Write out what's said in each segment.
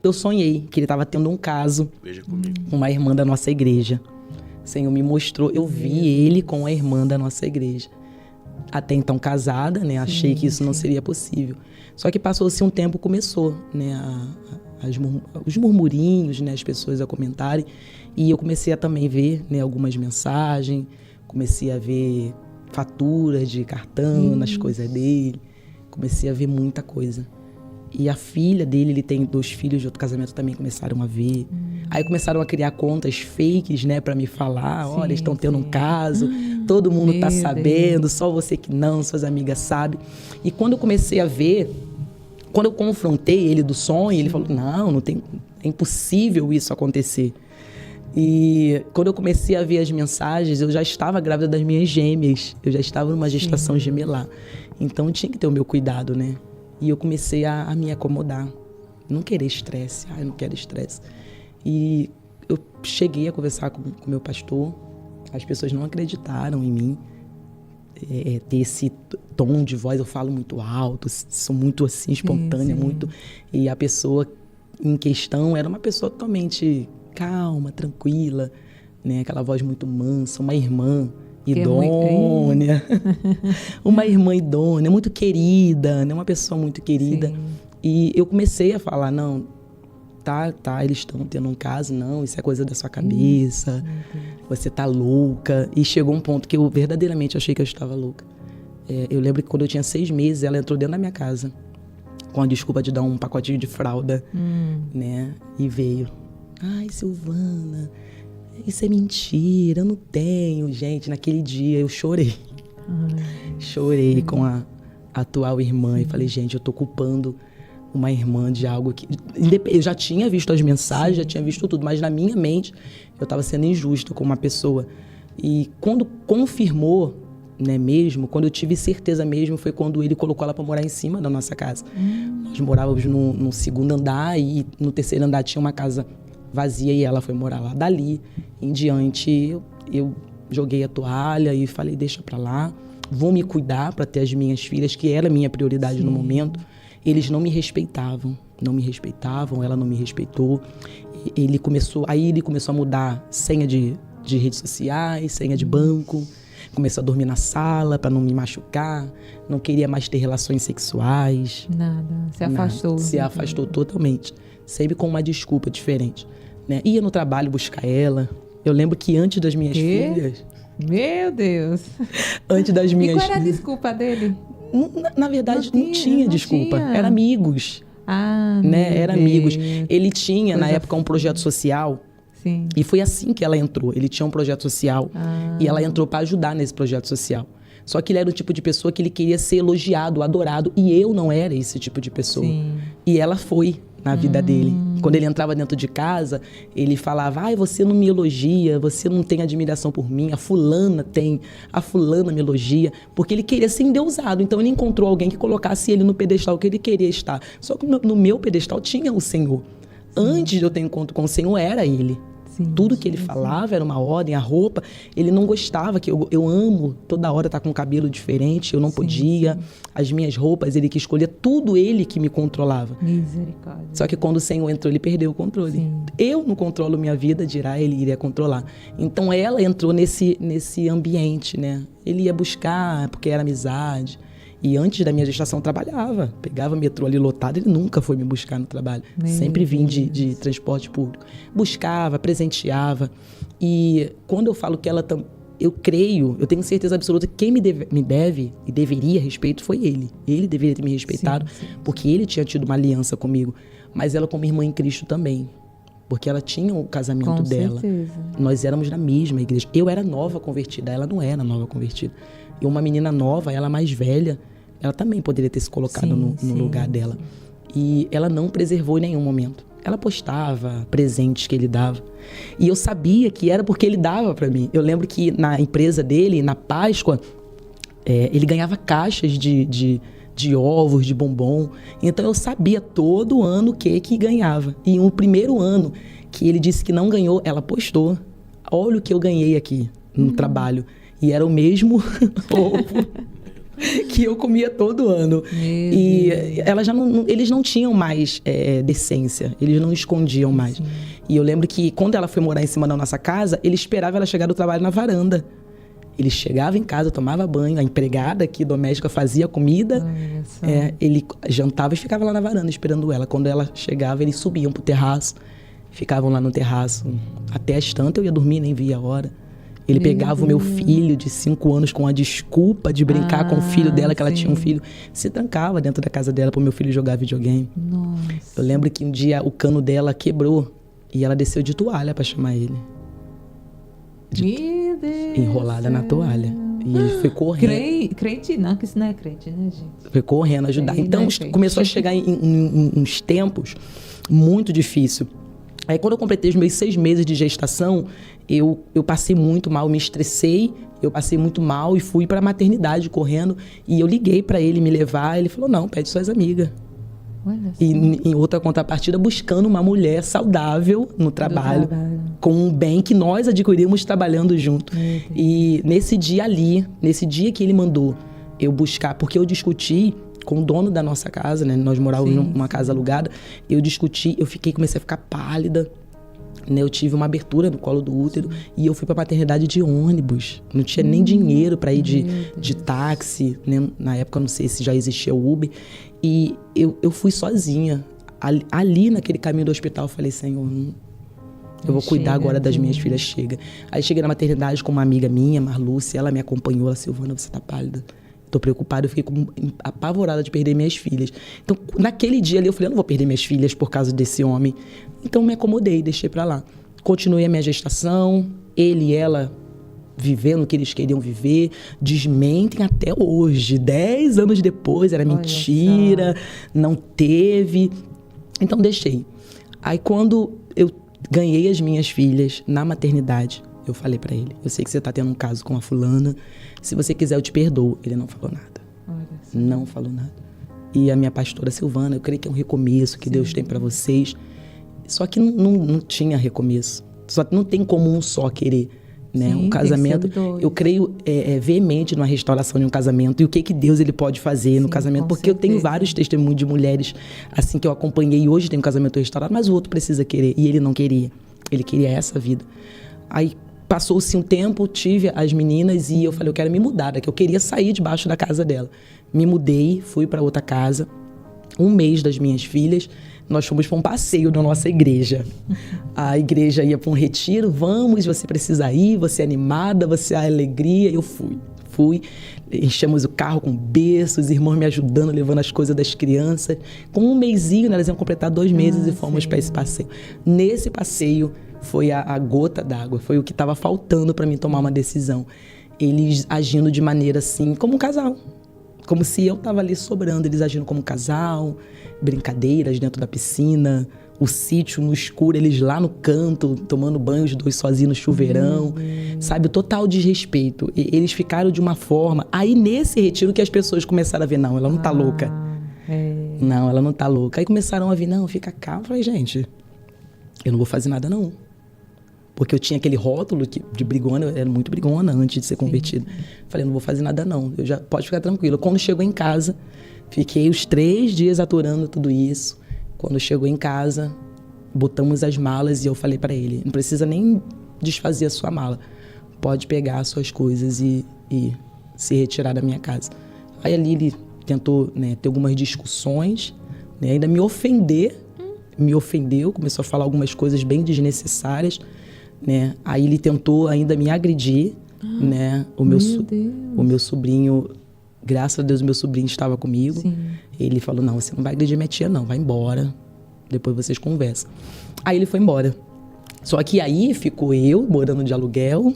eu sonhei que ele estava tendo um caso com uma irmã da nossa igreja. O Senhor me mostrou, eu vi ele com a irmã da nossa igreja. Até então casada, né? Achei que isso não seria possível. Só que passou-se um tempo, começou, né? Os murmurinhos, né? As pessoas a comentarem. E eu comecei a também ver, né? Algumas mensagens. Comecei a ver faturas de cartão nas coisas dele. Comecei a ver muita coisa. E a filha dele, ele tem 2 filhos de outro casamento, também começaram a ver. Aí começaram a criar contas fakes, né, pra me falar, olha, eles estão tendo um caso, todo mundo tá sabendo, só você que não, suas amigas sabem. E quando eu comecei a ver, quando eu confrontei ele do sonho, ele falou, não tem, é impossível isso acontecer. E quando eu comecei a ver as mensagens, eu já estava grávida das minhas gêmeas, eu já estava numa gestação gemelar. Então tinha que ter o meu cuidado, né? E eu comecei a me acomodar, não querer estresse, eu não quero estresse. E eu cheguei a conversar com o meu pastor, as pessoas não acreditaram em mim, ter esse tom de voz, eu falo muito alto, sou muito assim, espontânea, muito. E a pessoa em questão era uma pessoa totalmente calma, tranquila, né? Aquela voz muito mansa, uma irmã idônea, uma irmã idônea, muito querida, né? Uma pessoa muito querida. Sim. E eu comecei a falar, não, tá, eles estão tendo um caso, não, isso é coisa da sua cabeça, você tá louca. E chegou um ponto que eu verdadeiramente achei que eu estava louca. Eu lembro que quando eu tinha 6 meses, ela entrou dentro da minha casa, com a desculpa de dar um pacotinho de fralda, né? E veio, ai, Silvana, isso é mentira, eu não tenho. Gente, naquele dia eu chorei. Chorei com a atual irmã e falei, gente, eu tô culpando uma irmã de algo que... Eu já tinha visto as mensagens, já tinha visto tudo, mas na minha mente eu tava sendo injusta com uma pessoa. E quando confirmou, né, mesmo, quando eu tive certeza mesmo, foi quando ele colocou ela para morar em cima da nossa casa. Nós morávamos no 2º andar e no 3º andar tinha uma casa vazia e ela foi morar lá. Dali em diante, eu joguei a toalha e falei, deixa pra lá, vou me cuidar para ter as minhas filhas, que era a minha prioridade no momento. Eles não me respeitavam, ela não me respeitou. Ele começou a mudar senha de redes sociais, senha de banco, começou a dormir na sala para não me machucar, não queria mais ter relações sexuais. Se afastou. Se afastou totalmente, sempre com uma desculpa diferente. Né? Ia no trabalho buscar ela. Eu lembro que antes das minhas filhas... Meu Deus! Antes das minhas filhas... E qual era a desculpa dele? Na verdade, não tinha desculpa. Era amigos. Né? Era amigos. Ele tinha, na época, um projeto social. Sim. E foi assim que ela entrou. Ele tinha um projeto social. E ela entrou para ajudar nesse projeto social. Só que ele era o tipo de pessoa que ele queria ser elogiado, adorado. E eu não era esse tipo de pessoa. Sim. E ela foi na vida dele. Quando ele entrava dentro de casa, ele falava, ai, você não me elogia, você não tem admiração por mim, a fulana me elogia, porque ele queria ser endeusado. Então ele encontrou alguém que colocasse ele no pedestal que ele queria estar. Só que no meu pedestal tinha o Senhor. Antes de eu ter encontro com o Senhor, era ele. Tudo que ele falava era uma ordem, a roupa, ele não gostava, que eu amo toda hora estar com um cabelo diferente, eu não podia, as minhas roupas, ele que escolhia, tudo ele que me controlava. Misericórdia. Só que quando o Senhor entrou, ele perdeu o controle. Eu não controlo minha vida, dirá, ele iria controlar. Então ela entrou nesse ambiente, né? Ele ia buscar, porque era amizade. E antes da minha gestação eu trabalhava, pegava metrô ali lotado, ele nunca foi me buscar no trabalho. Sempre vim de transporte público. Buscava, presenteava. E quando eu falo que ela... Eu creio, eu tenho certeza absoluta que quem me deve e deveria respeito foi ele. Ele deveria ter me respeitado, porque ele tinha tido uma aliança comigo. Mas ela como irmã em Cristo também. Porque ela tinha o casamento dela. Certeza. Nós éramos da mesma igreja. Eu era nova convertida, ela não era nova convertida. E uma menina nova, ela mais velha, ela também poderia ter se colocado no lugar dela. E ela não preservou em nenhum momento. Ela postava presentes que ele dava. E eu sabia que era porque ele dava para mim. Eu lembro que na empresa dele, na Páscoa, ele ganhava caixas de ovos, de bombom. Então eu sabia todo ano o que ganhava. E no primeiro ano que ele disse que não ganhou, ela postou. Olha o que eu ganhei aqui no trabalho. E era o mesmo ovo. que eu comia todo ano. E ela já eles não tinham mais decência, eles não escondiam mais. Sim. E eu lembro que quando ela foi morar em cima da nossa casa, ele esperava ela chegar do trabalho na varanda. Ele chegava em casa, tomava banho, a empregada aqui doméstica fazia comida, ele jantava e ficava lá na varanda esperando ela. Quando ela chegava, eles subiam pro terraço, ficavam lá no terraço. Até as tantas eu ia dormir, nem via a hora. Ele pegava o meu filho de 5 anos com a desculpa de brincar com o filho dela, que ela tinha um filho. Se trancava dentro da casa dela pro meu filho jogar videogame. Nossa. Eu lembro que um dia o cano dela quebrou e ela desceu de toalha para chamar ele. Meu Deus, enrolada na toalha. E ele foi correndo. Crente não, que isso não é crente, né, gente? Foi correndo ajudar. Então começou a chegar em uns tempos muito difíceis. Aí quando eu completei os meus 6 meses de gestação, eu passei muito mal, me estressei, eu passei muito mal e fui para a maternidade correndo. E eu liguei para ele me levar, ele falou, não, pede suas amigas. E em outra contrapartida, buscando uma mulher saudável no trabalho, com um bem que nós adquirimos trabalhando junto. E nesse dia que ele mandou eu buscar, porque eu discuti com o dono da nossa casa, né? Nós morávamos numa casa alugada, eu discuti, comecei a ficar pálida, né? Eu tive uma abertura no colo do útero e eu fui para a maternidade de ônibus. Não tinha nem dinheiro para ir de táxi, né? Na época, não sei se já existia o Uber. E eu fui sozinha. Ali naquele caminho do hospital, eu falei, Senhor, eu vou cuidar agora das minhas filhas, chega. Aí cheguei na maternidade com uma amiga minha, Marluce, ela me acompanhou, ela, Silvana, você tá pálida. Tô preocupada, eu fiquei apavorada de perder minhas filhas. Então, naquele dia ali, eu falei, eu não vou perder minhas filhas por causa desse homem. Então, me acomodei, deixei pra lá. Continuei a minha gestação, ele e ela vivendo o que eles queriam viver, desmentem até hoje. 10 anos depois, era mentira, não teve. Então, deixei. Aí, quando eu ganhei as minhas filhas na maternidade, eu falei pra ele, eu sei que você tá tendo um caso com a fulana, se você quiser eu te perdoo. Ele não falou nada. Não falou nada. E a minha pastora Silvana, eu creio que é um recomeço que Deus tem pra vocês. Só que não tinha recomeço. Só que não tem como um só querer, né? Um casamento, eu creio veemente na restauração de um casamento e o que Deus ele pode fazer no casamento. Porque eu tenho vários testemunhos de mulheres assim que eu acompanhei e hoje tem um casamento restaurado, mas o outro precisa querer e ele não queria. Ele queria essa vida. Aí passou-se um tempo, tive as meninas e eu falei, eu quero me mudar daqui. Eu queria sair debaixo da casa dela. Me mudei, fui para outra casa. 1 mês das minhas filhas, nós fomos para um passeio da nossa igreja. A igreja ia para um retiro, vamos, você precisa ir, você é animada, você é alegria. Eu fui, enchemos o carro com berços, os irmãos me ajudando, levando as coisas das crianças. Com 1 mêsinho, elas iam completar 2 meses e fomos para esse passeio. Nesse passeio, foi a gota d'água, foi o que estava faltando para mim tomar uma decisão. Eles agindo de maneira assim, como um casal. Como se eu estava ali sobrando, eles agindo como um casal, brincadeiras dentro da piscina, o sítio no escuro, eles lá no canto, tomando banho, os 2 sozinhos no chuveirão, sabe? O total desrespeito. E eles ficaram de uma forma... Aí nesse retiro que as pessoas começaram a ver, não, ela não tá louca. Não, ela não tá louca. Aí começaram a vir, não, fica calma. Eu falei, gente, eu não vou fazer nada não. Porque eu tinha aquele rótulo de brigona, eu era muito brigona antes de ser convertida. Falei, não vou fazer nada não, pode ficar tranquila. Quando chegou em casa, fiquei os 3 dias aturando tudo isso. Quando chegou em casa, botamos as malas e eu falei para ele, não precisa nem desfazer a sua mala. Pode pegar as suas coisas e se retirar da minha casa. Aí ali ele tentou, né, ter algumas discussões, né, ainda me ofendeu, começou a falar algumas coisas bem desnecessárias. Né? Aí ele tentou ainda me agredir, né? O meu sobrinho, graças a Deus, o meu sobrinho estava comigo. Sim. Ele falou, não, você não vai agredir minha tia não, vai embora, depois vocês conversam. Aí ele foi embora. Só que aí ficou eu, morando de aluguel,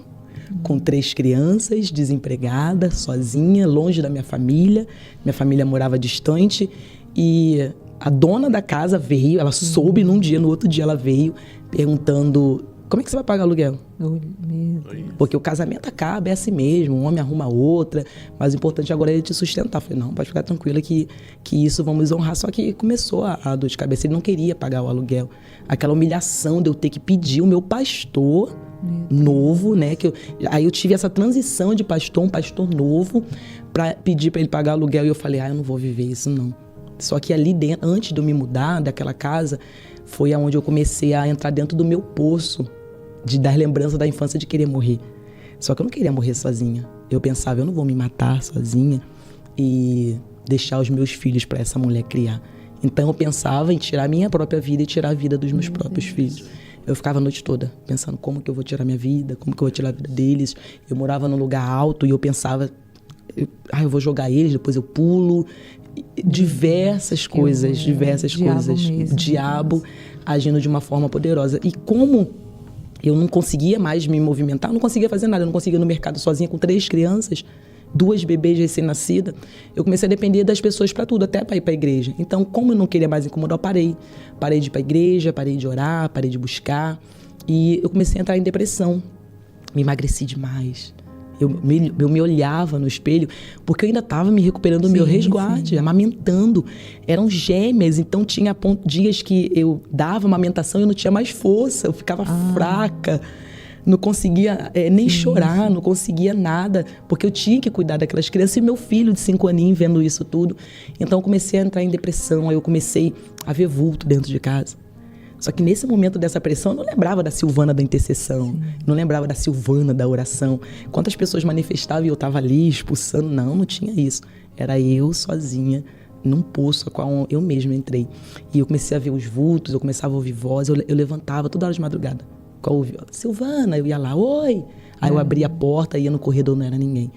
com 3 crianças, desempregada, sozinha, longe da minha família morava distante, e a dona da casa veio, ela soube num dia, no outro dia ela veio, perguntando... Como é que você vai pagar aluguel? Porque o casamento acaba, é assim mesmo, um homem arruma outra, mas o importante agora é ele te sustentar. Eu falei, não, pode ficar tranquila que isso vamos honrar. Só que começou a dor de cabeça, ele não queria pagar o aluguel. Aquela humilhação de eu ter que pedir o meu pastor novo, né? Aí eu tive essa transição de pastor, um pastor novo, pra pedir pra ele pagar aluguel. E eu falei, eu não vou viver isso, não. Só que ali dentro, antes de eu me mudar daquela casa, foi aonde eu comecei a entrar dentro do meu poço das lembranças da infância de querer morrer. Só que eu não queria morrer sozinha. Eu pensava, eu não vou me matar sozinha e deixar os meus filhos pra essa mulher criar. Então eu pensava em tirar a minha própria vida e tirar a vida dos meus próprios filhos. Eu ficava a noite toda pensando como que eu vou tirar minha vida, como que eu vou tirar a vida deles. Eu morava num lugar alto e eu pensava, eu vou jogar eles, depois eu pulo. Diversas coisas. Mesmo, Diabo agindo de uma forma poderosa. E como eu não conseguia mais me movimentar, eu não conseguia fazer nada, eu não conseguia ir no mercado sozinha com 3 crianças, 2 bebês recém-nascidas, eu comecei a depender das pessoas para tudo, até para ir para a igreja. Então, como eu não queria mais incomodar, eu parei. Parei de ir para a igreja, parei de orar, parei de buscar. E eu comecei a entrar em depressão. Me emagreci demais. Eu me olhava no espelho, porque eu ainda estava me recuperando do meu resguarde, amamentando. Eram gêmeas, então tinha dias que eu dava amamentação e eu não tinha mais força, eu ficava fraca. Não conseguia nem chorar, não conseguia nada, porque eu tinha que cuidar daquelas crianças e meu filho de 5 aninhos vendo isso tudo. Então eu comecei a entrar em depressão, aí eu comecei a ver vulto dentro de casa. Só que nesse momento dessa pressão, eu não lembrava da Silvana da intercessão, não lembrava da Silvana da oração. Quantas pessoas manifestavam e eu estava ali expulsando? Não tinha isso. Era eu sozinha, num poço a qual eu mesma entrei. E eu comecei a ver os vultos, eu começava a ouvir voz, eu levantava toda hora de madrugada. Silvana, eu ia lá, oi! Aí eu abria a porta, ia no corredor, não era ninguém.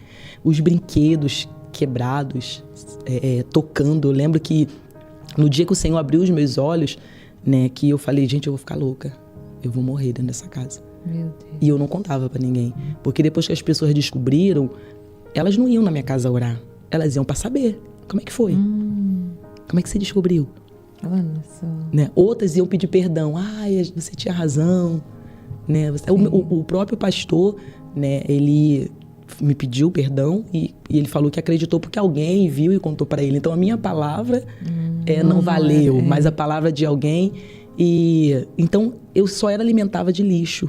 Os brinquedos quebrados, tocando. Eu lembro que no dia que o Senhor abriu os meus olhos, né, que eu falei, gente, eu vou ficar louca, eu vou morrer dentro dessa casa. Meu Deus. E eu não contava pra ninguém, porque depois que as pessoas descobriram, elas não iam na minha casa orar, elas iam pra saber como é que foi, como é que você descobriu, Olha só. né? Outras iam pedir perdão, você tinha razão, né? O próprio pastor, né, ele me pediu perdão e ele falou que acreditou porque alguém viu e contou para ele. Então a minha palavra não valeu, mas a palavra de alguém. E então eu só era alimentada de lixo.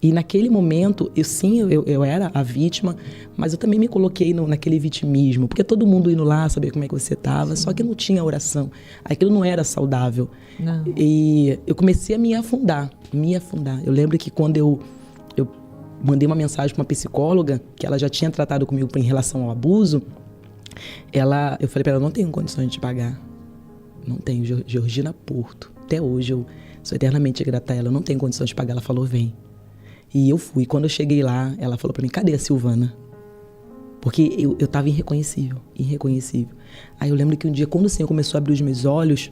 E naquele momento, eu era a vítima, mas eu também me coloquei naquele vitimismo, porque todo mundo indo lá saber como é que você estava, só que não tinha oração. Aquilo não era saudável. Não. E eu comecei a me afundar. Eu lembro que quando eu mandei uma mensagem para uma psicóloga, que ela já tinha tratado comigo em relação ao abuso, eu falei para ela, não tenho condições de pagar. Não tenho, Georgina Porto. Até hoje eu sou eternamente grata a ela, eu não tenho condições de pagar. Ela falou, vem. E eu fui. Quando eu cheguei lá, ela falou para mim, cadê a Silvana? Porque eu tava irreconhecível. Aí eu lembro que um dia, quando o Senhor começou a abrir os meus olhos,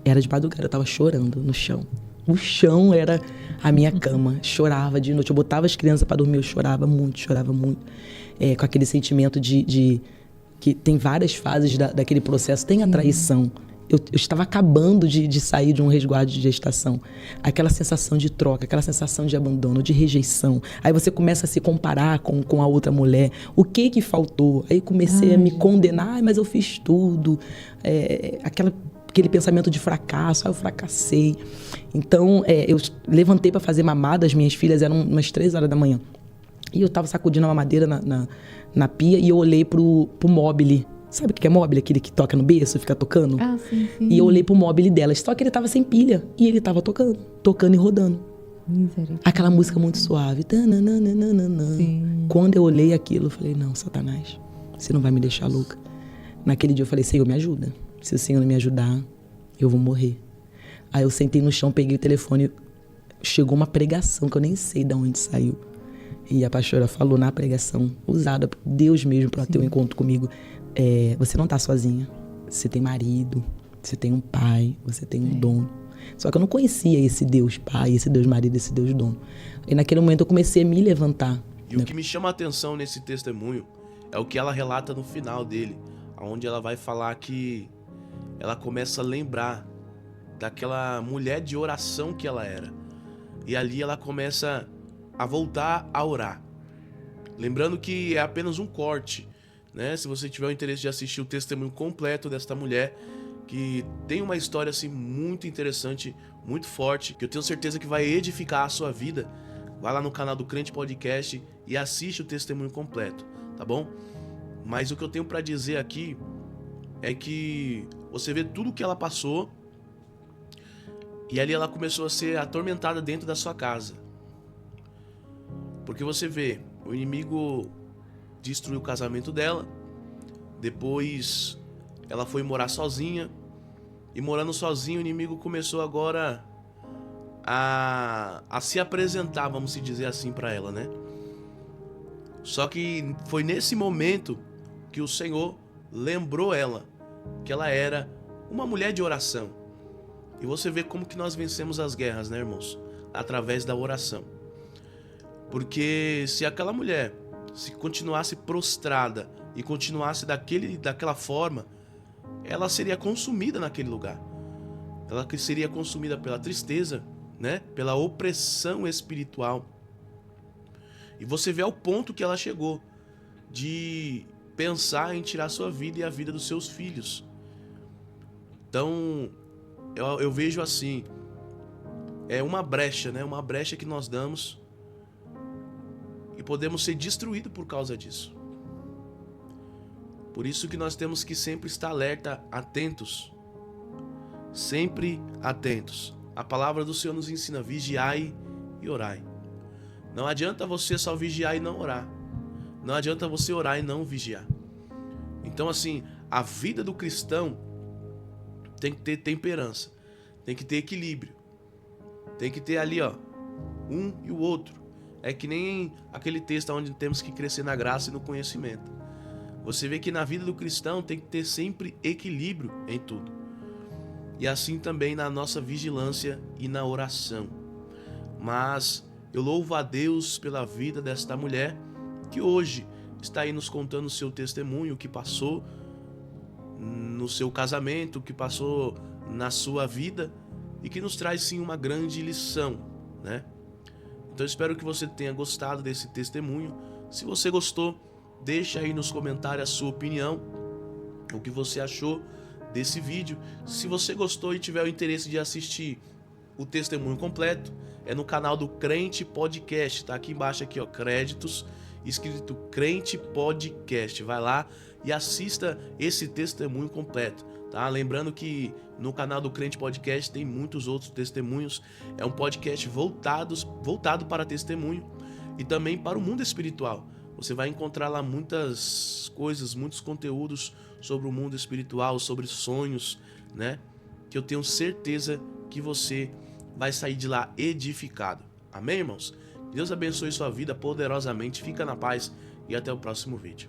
era de madrugada, eu tava chorando no chão. O chão era a minha cama. Chorava de noite. Eu botava as crianças para dormir, eu chorava muito. Com aquele sentimento de que tem várias fases daquele processo. Tem a traição. Eu estava acabando de sair de um resguardo de gestação. Aquela sensação de troca, aquela sensação de abandono, de rejeição. Aí você começa a se comparar com a outra mulher. O que faltou? Aí comecei a me condenar. Mas eu fiz tudo. Aquele pensamento de fracasso, eu fracassei. Então, eu levantei para fazer mamada, as minhas filhas eram umas 3 horas da manhã. E eu estava sacudindo a mamadeira na pia e eu olhei pro mobile. Sabe o que é mobile? Aquele que toca no berço, fica tocando? Sim. E eu olhei pro mobile delas, só que ele estava sem pilha. E ele estava tocando e rodando. Aquela música muito suave. Sim. Quando eu olhei aquilo, eu falei, não, Satanás, você não vai me deixar louca. Naquele dia eu falei, Senhor, me ajuda. Se o Senhor não me ajudar, eu vou morrer. Aí eu sentei no chão, peguei o telefone, chegou uma pregação que eu nem sei de onde saiu. E a pastora falou na pregação, usada por Deus mesmo para ter um encontro comigo, você não tá sozinha. Você tem marido, você tem um pai, você tem um dono. Só que eu não conhecia esse Deus pai, esse Deus marido, esse Deus dono. E naquele momento eu comecei a me levantar. E o que me chama a atenção nesse testemunho é o que ela relata no final dele, onde ela vai falar que ela começa a lembrar daquela mulher de oração que ela era. E ali ela começa a voltar a orar. Lembrando que é apenas um corte, né? Se você tiver o interesse de assistir o testemunho completo desta mulher, que tem uma história assim muito interessante, muito forte, que eu tenho certeza que vai edificar a sua vida, vai lá no canal do Crente Podcast e assiste o testemunho completo, tá bom? Mas o que eu tenho para dizer aqui é que você vê tudo que ela passou e ali ela começou a ser atormentada dentro da sua casa. Porque você vê, o inimigo destruiu o casamento dela, depois ela foi morar sozinha, e morando sozinha o inimigo começou agora a se apresentar, vamos se dizer assim, para ela, né? Só que foi nesse momento que o Senhor lembrou ela que ela era uma mulher de oração. E você vê como que nós vencemos as guerras, né, irmãos? Através da oração. Porque se aquela mulher se continuasse prostrada e continuasse daquela forma, ela seria consumida naquele lugar. Ela seria consumida pela tristeza, né? Pela opressão espiritual. E você vê ao ponto que ela chegou de pensar em tirar sua vida e a vida dos seus filhos. Então, eu vejo assim, é uma brecha, né? Uma brecha que nós damos e podemos ser destruídos por causa disso. Por isso que nós temos que sempre estar alerta, atentos. Sempre atentos. A palavra do Senhor nos ensina: vigiai e orai. Não adianta você só vigiar e não orar. Não adianta você orar e não vigiar. Então, assim, a vida do cristão tem que ter temperança, tem que ter equilíbrio, tem que ter ali, ó, um e o outro. É que nem aquele texto onde temos que crescer na graça e no conhecimento. Você vê que na vida do cristão tem que ter sempre equilíbrio em tudo. E assim também na nossa vigilância e na oração. Mas eu louvo a Deus pela vida desta mulher que hoje está aí nos contando o seu testemunho, o que passou no seu casamento, o que passou na sua vida e que nos traz sim uma grande lição, né? Então eu espero que você tenha gostado desse testemunho. Se você gostou, deixa aí nos comentários a sua opinião, o que você achou desse vídeo. Se você gostou e tiver o interesse de assistir o testemunho completo, é no canal do Crente Podcast, tá aqui embaixo aqui, ó, créditos, escrito Crente Podcast. Vai lá e assista esse testemunho completo, tá? Lembrando que no canal do Crente Podcast tem muitos outros testemunhos. É um podcast voltado para testemunho e também para o mundo espiritual. Você vai encontrar lá muitas coisas, muitos conteúdos sobre o mundo espiritual, sobre sonhos, né? Que eu tenho certeza que você vai sair de lá edificado. Amém, irmãos? Deus abençoe sua vida poderosamente. Fica na paz e até o próximo vídeo.